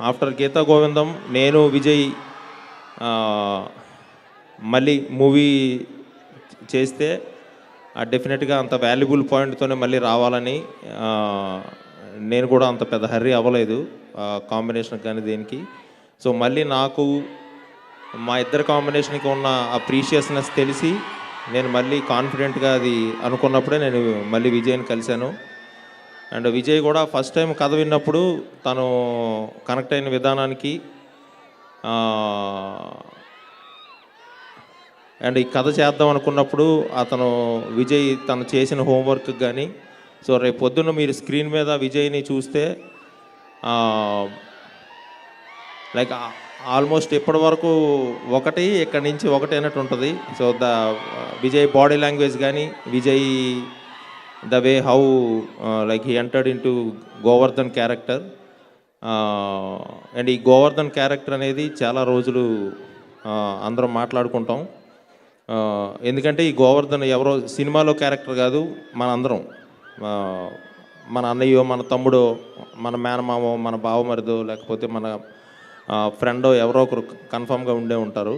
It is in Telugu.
ఆఫ్టర్ గీతా గోవిందం నేను విజయ్ మళ్ళీ మూవీ చేస్తే డెఫినెట్గా అంత వాల్యుబుల్ పాయింట్తోనే మళ్ళీ రావాలని నేను కూడా అంత పెద్ద హర్రీ అవ్వలేదు కాంబినేషన్ కానీ దేనికి. సో మళ్ళీ నాకు మా ఇద్దరు కాంబినేషన్కి ఉన్న ఆ ప్రీషియస్నెస్ తెలిసి నేను మళ్ళీ కాన్ఫిడెంట్గా అది అనుకున్నప్పుడే నేను మళ్ళీ విజయ్ని కలిశాను. అండ్ విజయ్ కూడా ఫస్ట్ టైం కథ విన్నప్పుడు తను కనెక్ట్ అయిన విధానానికి అండ్ ఈ కథ చేద్దాం అనుకున్నప్పుడు అతను విజయ్ తను చేసిన హోంవర్క్ కానీ, సో రేపు పొద్దున్న మీరు స్క్రీన్ మీద విజయ్ని చూస్తే లైక్ ఆల్మోస్ట్ ఇప్పటి వరకు ఒకటి ఇక్కడి నుంచి ఒకటి అన్నట్టు ఉంటుంది. సో విజయ్ బాడీ లాంగ్వేజ్ కానీ, Vijay the way how like he entered in to Govardhan character. And ఈ గోవర్ధన్ క్యారెక్టర్ అనేది చాలా రోజులు అందరం మాట్లాడుకుంటాం. ఎందుకంటే ఈ గోవర్ధన్ ఎవరో సినిమాలో క్యారెక్టర్ కాదు, మన అందరం మన అన్నయ్యో, మన తమ్ముడో, మన మేనమామో, మన బావమరిదో, లేకపోతే మన ఫ్రెండో ఎవరో ఒకరు కన్ఫామ్గా ఉండే ఉంటారు.